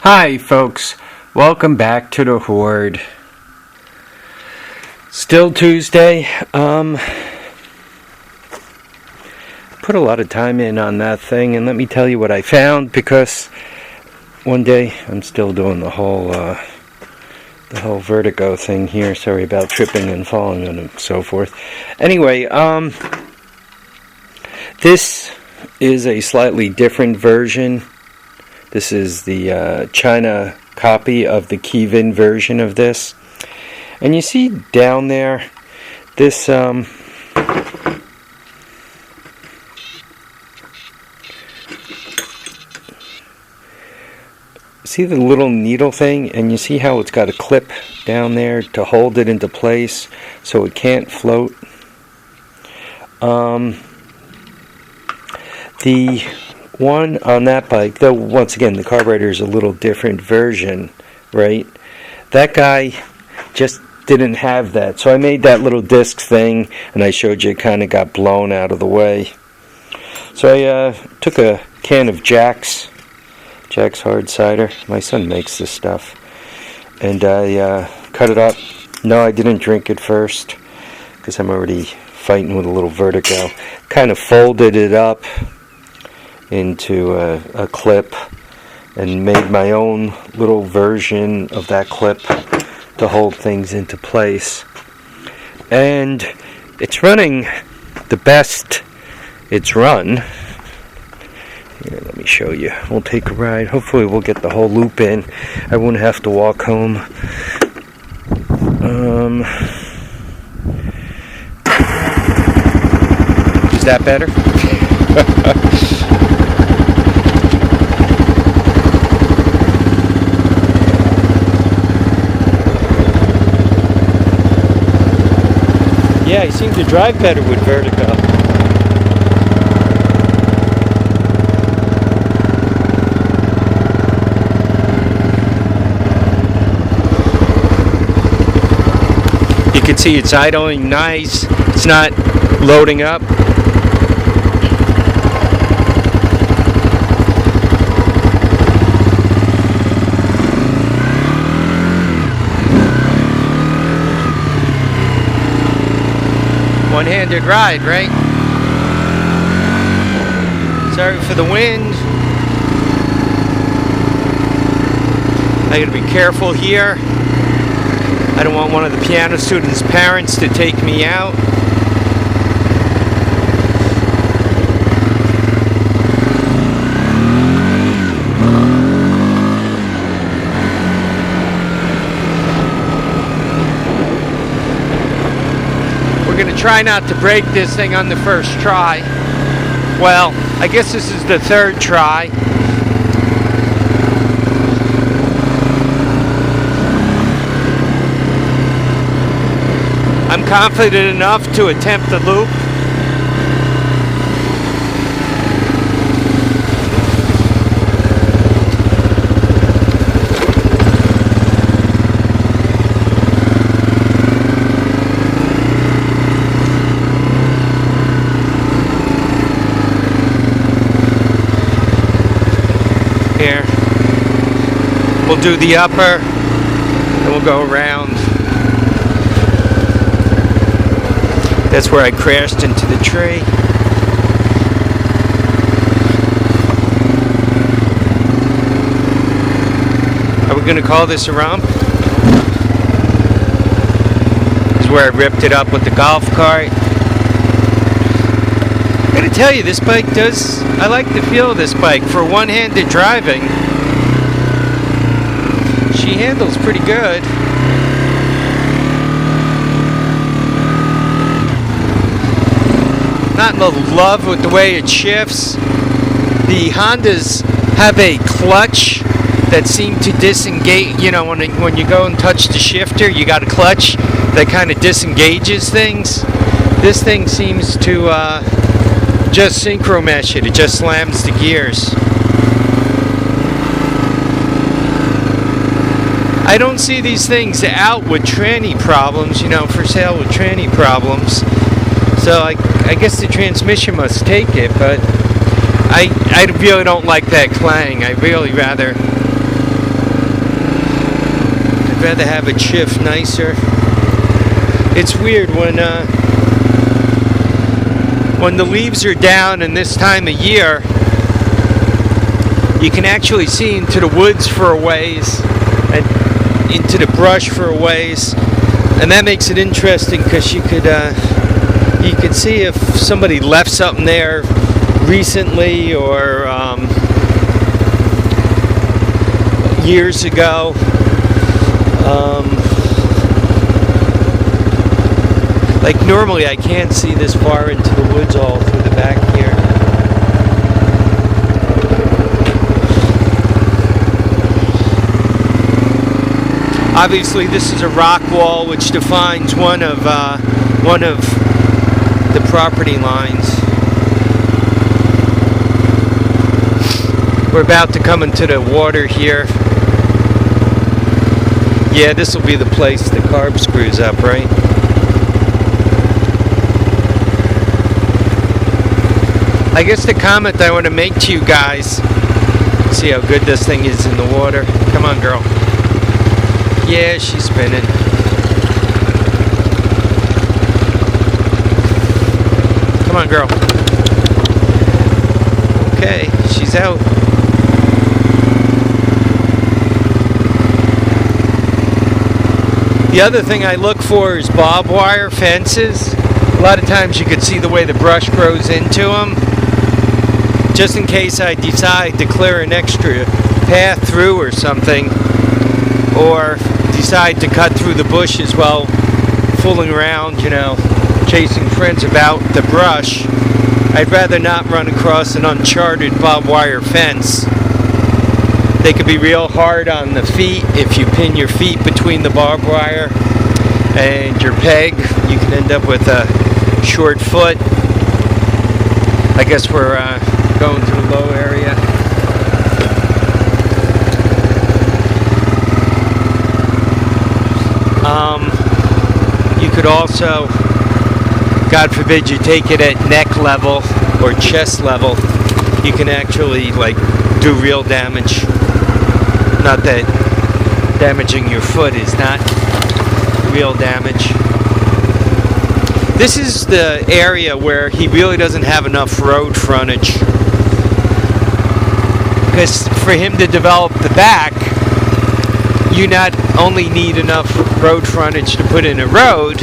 Hi folks, welcome back to the Hoard. Still Tuesday. Put a lot of time in on that thing, and let me tell you what I found, because one day I'm still doing the whole vertigo thing here. Sorry about tripping and falling and so forth. Anyway, this is a slightly different version. This is the China copy of the Kevin version of this. And you see down there, this see the little needle thing, and you see how it's got a clip down there to hold it into place so it can't float. The one on that bike, though, once again, the carburetor is a little different version, right? That guy just didn't have that, so I made that little disc thing, and I showed you it kind of got blown out of the way. So I took a can of Jack's hard cider. My son makes this stuff, and I cut it up. No, I didn't drink it first because I'm already fighting with a little vertigo. Kind of folded it up into a clip and made my own little version of that clip to hold things into place. And it's running the best it's run. Here, let me show you. We'll take a ride. Hopefully we'll get the whole loop in. I won't have to walk home. Is that better? Yeah, I seem to drive better with vertigo. You can see it's idling nice. It's not loading up. One-handed ride, right? Sorry for the wind. I gotta be careful here. I don't want one of the piano students' parents to take me out. We're going to try not to break this thing on the first try. Well, I guess this is the third try. I'm confident enough to attempt the loop. Here. We'll do the upper, and we'll go around. That's where I crashed into the tree. Are we going to call this a romp? This is where I ripped it up with the golf cart. I gotta tell you, this bike does, I like the feel of this bike for one-handed driving. She handles pretty good. Not in love with the way it shifts. The Hondas have a clutch that seems to disengage. You know, when you go and touch the shifter, you got a clutch that kind of disengages things. This thing seems to just synchro mesh it. It just slams the gears. I don't see these things out with tranny problems, you know, for sale with tranny problems. So I guess the transmission must take it, but I really don't like that clang. I really rather rather have it shift nicer. It's weird when the leaves are down in this time of year, you can actually see into the woods for a ways and into the brush for a ways, and that makes it interesting because you could see if somebody left something there recently or years ago. Like normally I can't see this far into the woods all through the back here. Obviously this is a rock wall which defines one of the property lines. We're about to come into the water here. Yeah, this will be the place the carb screws up, right? I guess the comment I want to make to you guys, see how good this thing is in the water. Come on, girl. Yeah, she's spinning. Come on, girl. Okay, she's out. The other thing I look for is barbed wire fences. A lot of times you can see the way the brush grows into them. Just in case I decide to clear an extra path through or something, or decide to cut through the bushes while fooling around, you know, chasing friends about the brush, I'd rather not run across an uncharted barbed wire fence. They could be real hard on the feet. If you pin your feet between the barbed wire and your peg, you can end up with a short foot. I guess we're going to the low area. You could also, God forbid you take it at neck level or chest level, you can actually like do real damage. Not that damaging your foot is not real damage. This is the area where he really doesn't have enough road frontage. Because for him to develop the back, you not only need enough road frontage to put in a road,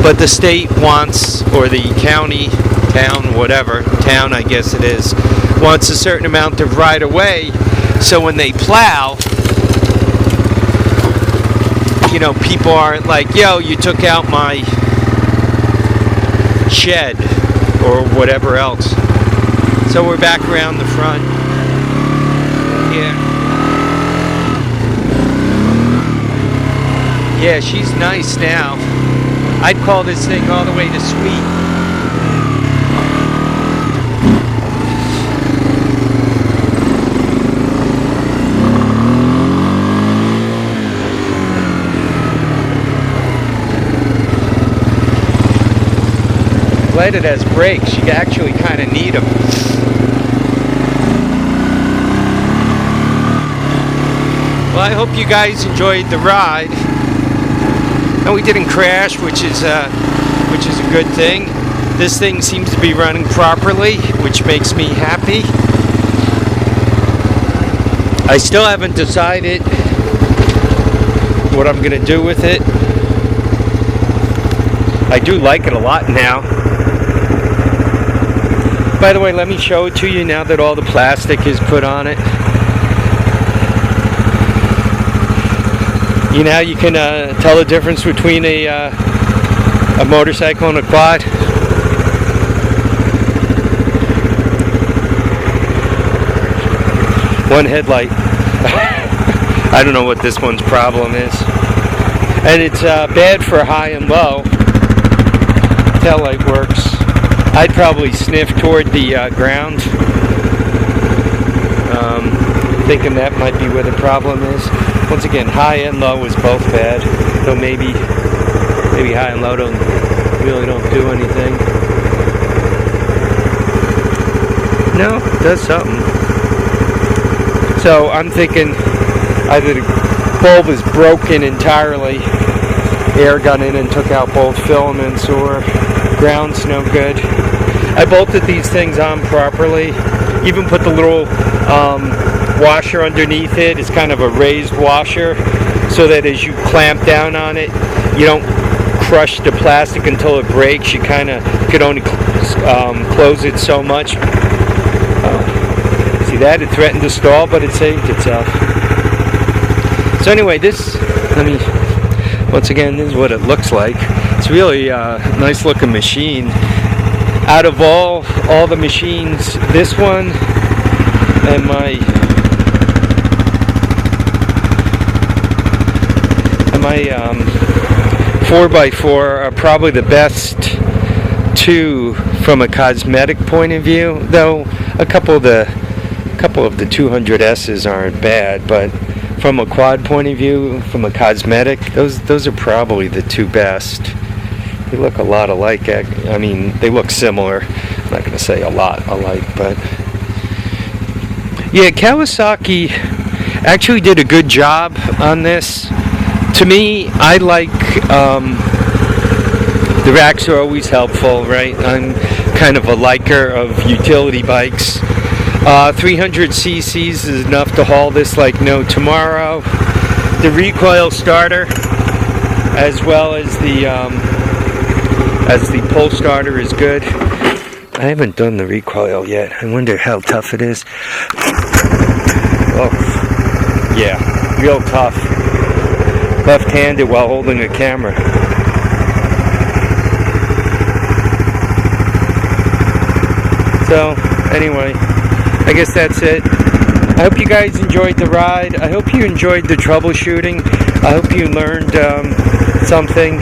but the state wants, or the county, town, whatever, town I guess it is, wants a certain amount of right of way, so when they plow, you know, people aren't like, yo, you took out my shed, or whatever else. So we're back around the front. Yeah, she's nice now. I'd call this thing all the way to sweet. Glad it has brakes. You actually kind of need them. Well, I hope you guys enjoyed the ride. And we didn't crash, which is a good thing. This thing seems to be running properly, which makes me happy. I still haven't decided what I'm going to do with it. I do like it a lot now. By the way, let me show it to you now that all the plastic is put on it. You know how you can tell the difference between a motorcycle and a quad? One headlight. I don't know what this one's problem is. And it's bad for high and low. Tail light works. I'd probably sniff toward the ground. Thinking that might be where the problem is. Once again, high and low is both bad. So maybe high and low really don't do anything. No, it does something. So I'm thinking either to bulb is broken entirely. Air got in and took out both filaments, or ground's no good. I bolted these things on properly. Even put the little washer underneath it. It's kind of a raised washer, so that as you clamp down on it, you don't crush the plastic until it breaks. You kind of could only close it so much. See that? It threatened to stall, but it saved itself. So anyway, once again, this is what it looks like. It's really a nice looking machine. Out of all the machines, this one and my 4x4 are probably the best two from a cosmetic point of view. Though a couple of the 200S's aren't bad, but from a quad point of view, from a cosmetic, those are probably the two best. They look a lot alike. I mean, they look similar. I'm not going to say a lot alike, but yeah, Kawasaki actually did a good job on this. To me, I like the racks are always helpful, right? I'm kind of a liker of utility bikes. 300 cc's is enough to haul this like no tomorrow. The recoil starter, as well as the pull starter, is good. I haven't done the recoil yet. I wonder how tough it is. Oh, yeah, real tough. Left-handed while holding a camera. So, anyway, I guess that's it. I hope you guys enjoyed the ride. I hope you enjoyed the troubleshooting. I hope you learned something,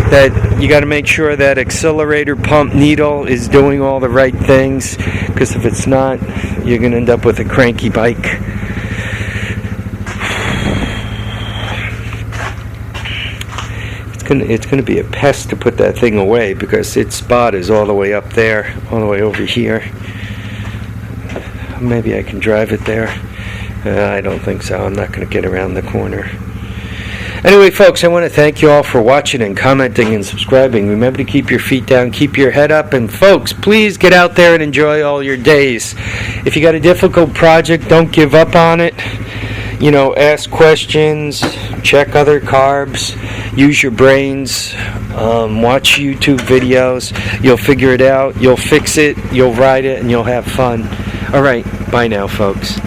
that you got to make sure that accelerator pump needle is doing all the right things, because if it's not, you're going to end up with a cranky bike. It's going to be a pest to put that thing away, because its spot is all the way up there, all the way over here. Maybe I can drive it there. I don't think so. I'm not going to get around the corner. Anyway, folks, I want to thank you all for watching and commenting and subscribing. Remember to keep your feet down, keep your head up, and folks, please get out there and enjoy all your days. If you got a difficult project, don't give up on it. You know, ask questions, check other carbs, use your brains, watch YouTube videos. You'll figure it out, you'll fix it, you'll ride it, and you'll have fun. All right, bye now, folks.